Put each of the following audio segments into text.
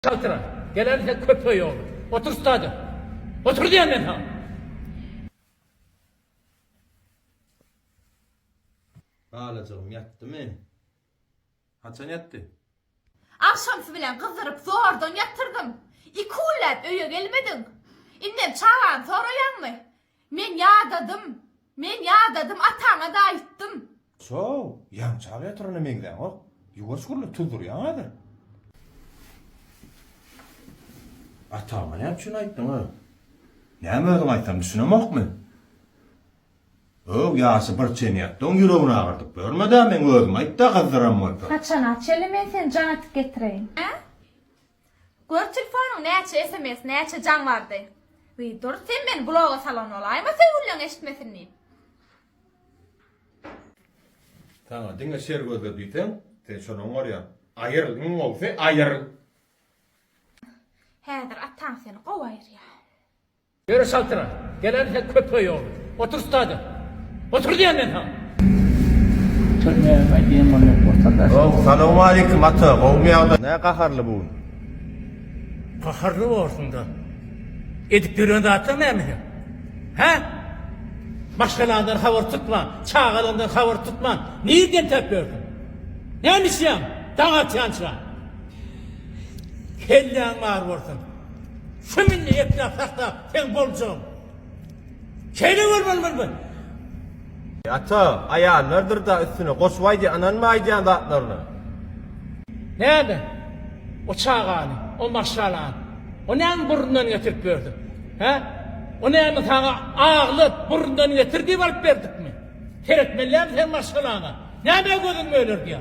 Kaltıran. Gelen de köpeği olur. Otur stadı. Otur diyen ben ha. Ağlacağım yattı mı? Haçan yattı. Akşamsı bilen kızdırıp zordan yatırdım. İki ulet öye gelmedin. İnnem çağıran sorayan mı? Men yağdadım, atağına da ayıttım. So, yan çağır yatırana mengden o. Yuvarı şukurlu tuzdur yanadır. Atağıma ne yapçın ayttın ha? Ne mi ödün ayttam düşünemek mi? O yası bir çeni yattın yüreğine ağırdık. Görmeden ben ödüm aytta kızdıram oldu. Kaçana, çelime sen can atıp getireyim. He? Gör telefonun neçe SMS, neçe can vardı. Dur sen beni bloğa salon olayım, sen ulan eşitmesin. Tamam, dinle şer gözle düyten. Sen şunun var ya, ayırılın olsa ayırıl. Hedir atan seni kovayır ya. Yürü saltıran. Gelen de köpeği olur. Otur stadı. Otur diyen ben ha. Oh, selamun aleyküm atı. Olmayan ne kaharlı bu? Kaharlı olsun da. Edip görüyorsun da atın ne mi? He? Başkalarından havar tutma. Çağalarından havar tutma. Nereden tepiyordun? Neymiş ya? Dağıt yançıra. Kellen var vursun. Şöminle etrafakta sen bolcum. Şeyle vur. Atı, ayağın neredir da üstüne koşvaydı anan mı aydayan zatlarını? Nerede? O çağağını, o maşalağını. O neyin burnundan getirip verdi? He? O neyin sana ağlıp burnundan getirdiği varıp verdik mi? Teretmeliler sen maşalağına. Ne be gözün mü ölür diye?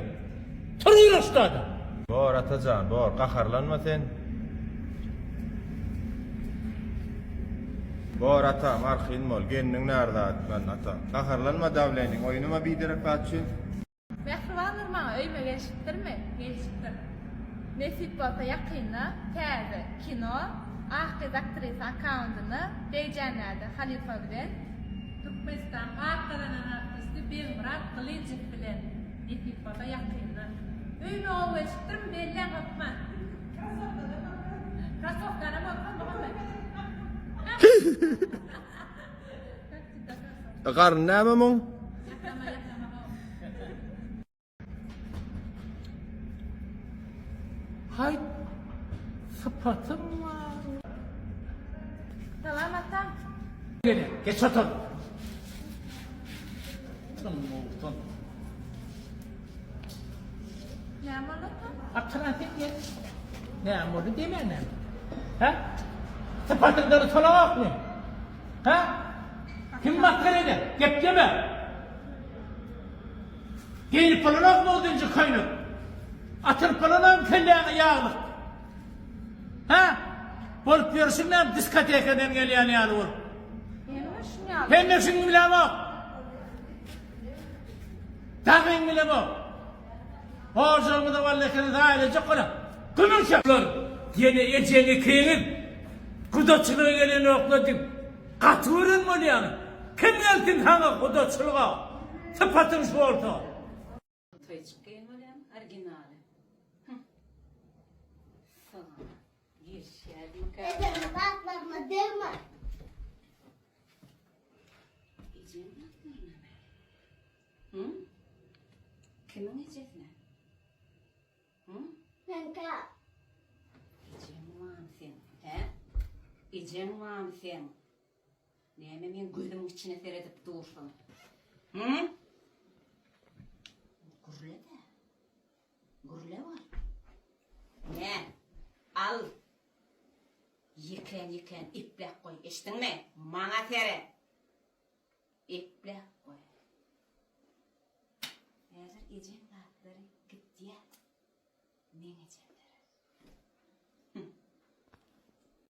Tırıyır ustadı. Doğru Atacan, doğru. Kaharlanma sen. Doğru atam, arkayın mol. Kendin nerede atman atam. Kaharlanma davlayının. Oyunuma bidirek kaçın. Mehribanlar bana öyme geçittirme. Geçittir. Nesip olsa yakınla, terzi, kino, ahkız aktrisi akauntunu, beycanlarda Halifa bilen, Türkmenistan arkadanan artisti Belmurat Kılıcık bilen nesip olsa yakınla. Öyme o geçittirme belli kapma. Krasovkana bakma bakma. Karın ne mi mun? Hay, sıfatım var. Tamam atam. Gel, geç otur. Ne anlattın? Alternatif ye. Ne amordu demenem. Ha? Sıfatından utanamak mı? Ha? Kim mahkemede? Gep deme. Giyinip falanak mı olduğunca kaynak? Atın falanak mı kelleğine yağlık? Ha? Bolup görüşümden diskotekadan geliyen yani ol. Yemiş mi ya? Hem de şimdi bile bak. Dağın bile bak. Hocalarımı da vallakını da ailecek ona. Kımır yaplar. Yine eceğini kıyınıp. Kudaçılığı geleni okladım. Katırın mı yani? Kim geldin sana kudaçılığa? Tıpatın şu orta. Твоечкой молям оригиналы. Sana yeşerdim Dedim baklarına derme. İçin Hı? Kimin içesine? Hı? Ben kal. İçin var sen. He? İçin var sen. Neyme men gözümün içine seyredip dursun. Hı? Gurle de. Gurle var. Ne? Al. Yıkan iplek koy. İçtin mi? Mana sere. İplek koy. Eğer ecen rahatları gitti ya. Ne geçer?